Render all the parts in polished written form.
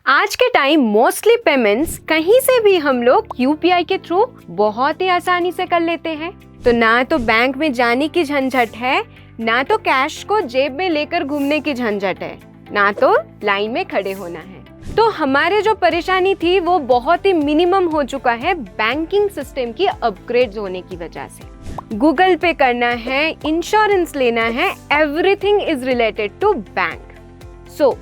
आज के time mostly payments कहीं से भी हम लोग यूपीआई के थ्रू बहुत ही आसानी से कर लेते हैं। तो ना तो बैंक में जाने की झंझट है, ना तो कैश को जेब में लेकर घूमने की झंझट है, ना तो लाइन में खड़े होना है। तो हमारे जो परेशानी थी वो बहुत ही मिनिमम हो चुका है बैंकिंग सिस्टम की अपग्रेड होने की वजह से। गूगल पे करना है, इंश्योरेंस लेना है, everything is related to bank. So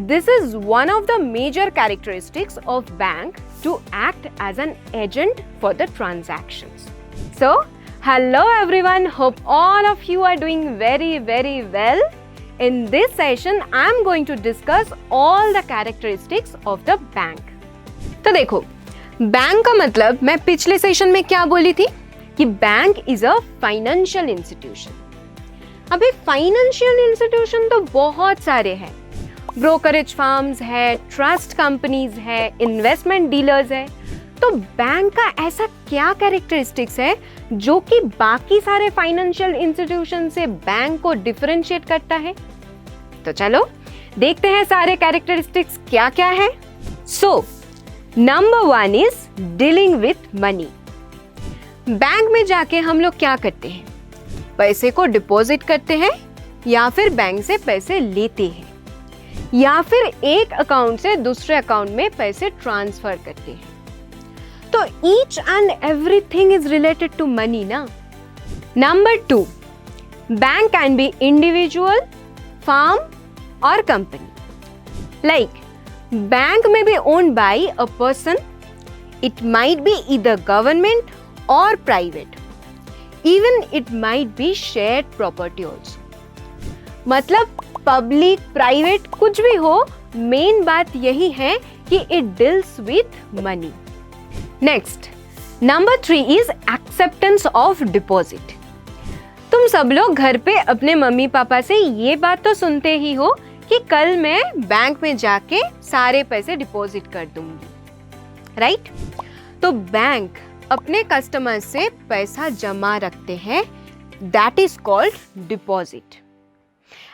this is one of the major characteristics of bank to act as an agent for the transactions. So, hello everyone, hope all of you are doing very well. In this session, I am going to discuss all the characteristics of the bank. तो देखो, bank का मतलब मैं पिछले session में क्या बोली थी कि bank is a financial institution. अभी फाइनेंशियल इंस्टीट्यूशन तो बहुत सारे हैं, ब्रोकरेज फर्म्स है, ट्रस्ट कंपनीज है, इन्वेस्टमेंट डीलर्स है। तो बैंक का ऐसा क्या कैरेक्टरिस्टिक्स है जो कि बाकी सारे फाइनेंशियल इंस्टीट्यूशन से बैंक को डिफरेंशिएट करता है? तो चलो देखते हैं सारे कैरेक्टरिस्टिक्स क्या क्या है। So number 1 is dealing with money. Bank में जाके हम लोग क्या करते हैं? पैसे को डिपॉजिट करते हैं या फिर बैंक से पैसे लेते हैं या फिर एक अकाउंट से दूसरे अकाउंट में पैसे ट्रांसफर करते हैं। तो each and everything is related to money ना। Number 2, bank can be individual, firm और कंपनी। लाइक बैंक में be owned by a person, it might be either government और private, even it might be shared property also. मतलब public, private कुछ भी हो, main बात यही है कि it deals with money. Next, number 3 is acceptance of deposit. तुम सब लोग घर पे अपने मम्मी पापा से ये बात तो सुनते ही हो कि कल मैं बैंक में जाके सारे पैसे डिपॉजिट कर दूंगी, राइट? तो बैंक अपने कस्टमर से पैसा जमा रखते हैं, that is called deposit.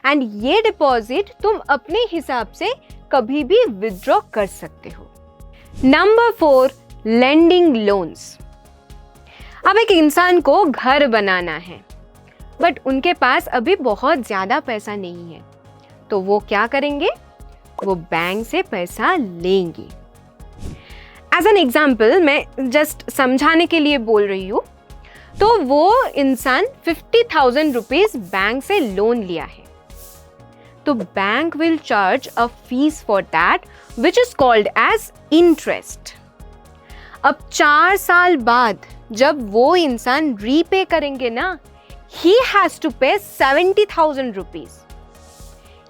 And ये डिपॉजिट तुम अपने हिसाब से कभी भी विथड्रॉ कर सकते हो। Number 4, lending loans. अब एक इंसान को घर बनाना है बट उनके पास अभी बहुत ज्यादा पैसा नहीं है, तो वो क्या करेंगे? वो बैंक से पैसा लेंगे। एज एन एग्जाम्पल, मैं जस्ट समझाने के लिए बोल रही हूँ। तो वो इंसान 50,000 रुपीज बैंक से लोन लिया है, तो bank will charge a fee for that which is called as interest. अब 4 साल बाद जब वो इंसान रीपे करेंगे ना, ही हैज टू पे 70,000 रुपीज।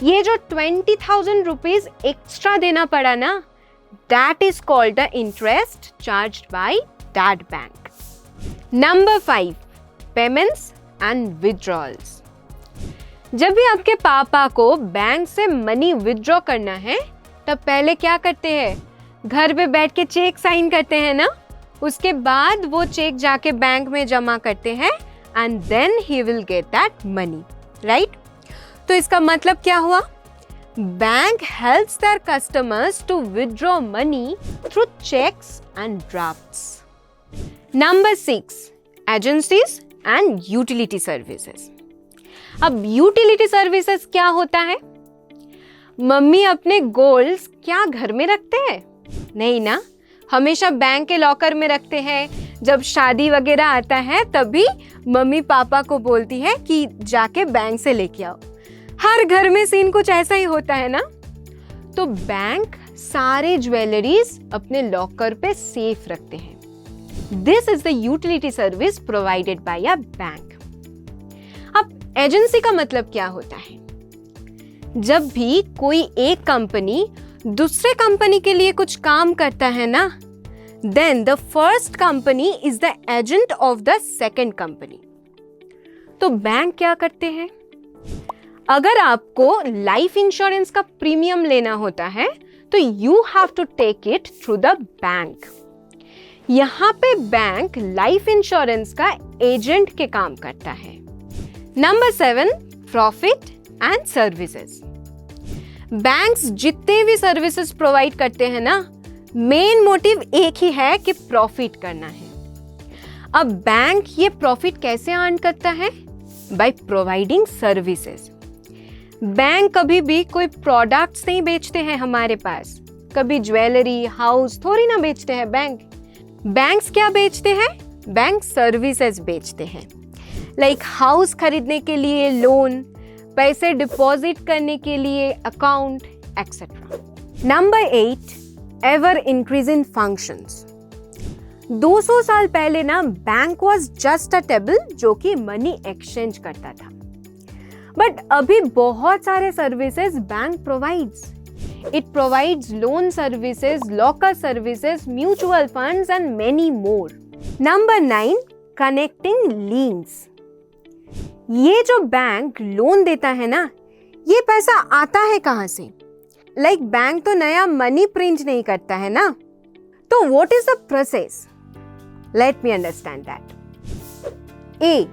ये जो 20,000 रुपीज एक्स्ट्रा देना पड़ा ना, that is called the interest charged by that bank. Number 5, payments and withdrawals. जब भी आपके पापा को बैंक से मनी विथड्रॉ करना है, तब पहले क्या करते हैं? घर पे बैठ के चेक साइन करते हैं ना। उसके बाद वो चेक जाके बैंक में जमा करते हैं and then he will get that money, right? तो इसका मतलब क्या हुआ? Bank helps their customers to withdraw money through cheques and drafts. Number 6, agencies and utility services. अब यूटिलिटी सर्विसेज क्या होता है? मम्मी अपने गोल्ड्स क्या घर में रखते हैं? नहीं ना, हमेशा बैंक के लॉकर में रखते हैं। जब शादी वगैरह आता है तभी मम्मी पापा को बोलती है कि जाके बैंक से लेके आओ। हर घर में सीन कुछ ऐसा ही होता है ना। तो बैंक सारे ज्वेलरीज अपने लॉकर पे सेफ रखते हैं। This is the utility service provided by a bank. अब एजेंसी का मतलब क्या होता है? जब भी कोई एक कंपनी दूसरे कंपनी के लिए कुछ काम करता है ना, then the first company is the agent of the second company. तो बैंक क्या करते हैं? अगर आपको लाइफ इंश्योरेंस का प्रीमियम लेना होता है तो you have to take it through the bank. यहाँ पे बैंक लाइफ इंश्योरेंस का एजेंट के काम करता है। Number 7, profit and services. Banks जितने भी सर्विसेज प्रोवाइड करते हैं ना, मेन मोटिव एक ही है कि प्रॉफिट करना है। अब बैंक ये प्रॉफिट कैसे अर्न करता है? By providing services. बैंक कभी भी कोई प्रोडक्ट्स नहीं बेचते हैं हमारे पास, कभी ज्वेलरी, हाउस थोड़ी ना बेचते हैं बैंक्स क्या बेचते हैं? बैंक सर्विसेज बेचते हैं। लाइक हाउस खरीदने के लिए लोन, पैसे डिपॉजिट करने के लिए account, etcetera. Number 8, ever increasing functions. 200 साल पहले ना bank was just a table जो कि मनी एक्सचेंज करता था, बट अभी बहुत सारे services bank provides. It provides loan services, locker services, mutual funds and many more. Number 9, connecting links. ये जो बैंक लोन देता है ना, ये पैसा आता है कहां से? लाइक बैंक तो नया मनी प्रिंट नहीं करता है ना, तो what is the process? Let me understand that. A,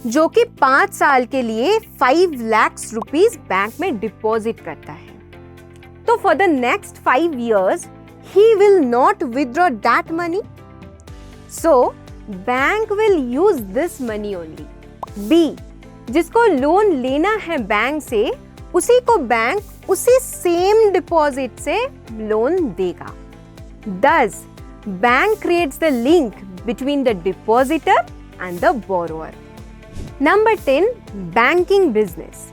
जो कि 5 साल के लिए 5 लाख रुपीस बैंक में डिपॉजिट करता है, तो for the next 5 years he will not withdraw that money, so bank will use this money only. B, जिसको लोन लेना है बैंक से, उसी को बैंक उसी सेम डिपॉजिट से लोन देगा। Thus, bank creates the link between the depositor and the borrower. Number 10, banking business.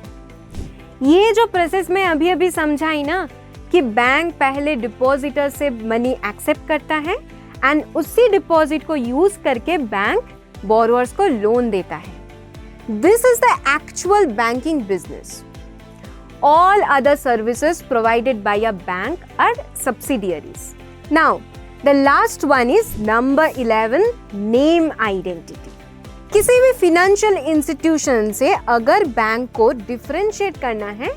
ये जो प्रोसेस मैं अभी समझाई ना कि बैंक पहले डिपॉजिटर से मनी एक्सेप्ट करता है एंड उसी डिपॉजिट को यूज करके बैंक बोरोअर्स को लोन देता है। This is the actual banking business. All other services provided by a bank are subsidiaries. Now, the last one is number 11, name identity. किसी भी financial institution से अगर बैंक को differentiate करना है,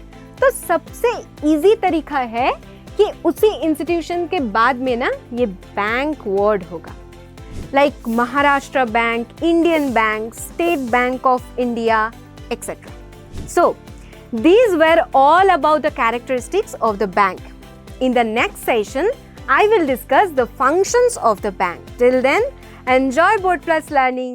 तो सबसे easy तरीका है कि उसी institution के बाद में ना ये बैंक word होगा। Like Maharashtra Bank, Indian Bank, State Bank of India, etc. So, these were all about the characteristics of the bank. In the next session, I will discuss the functions of the bank. Till then, enjoy Board Plus learning.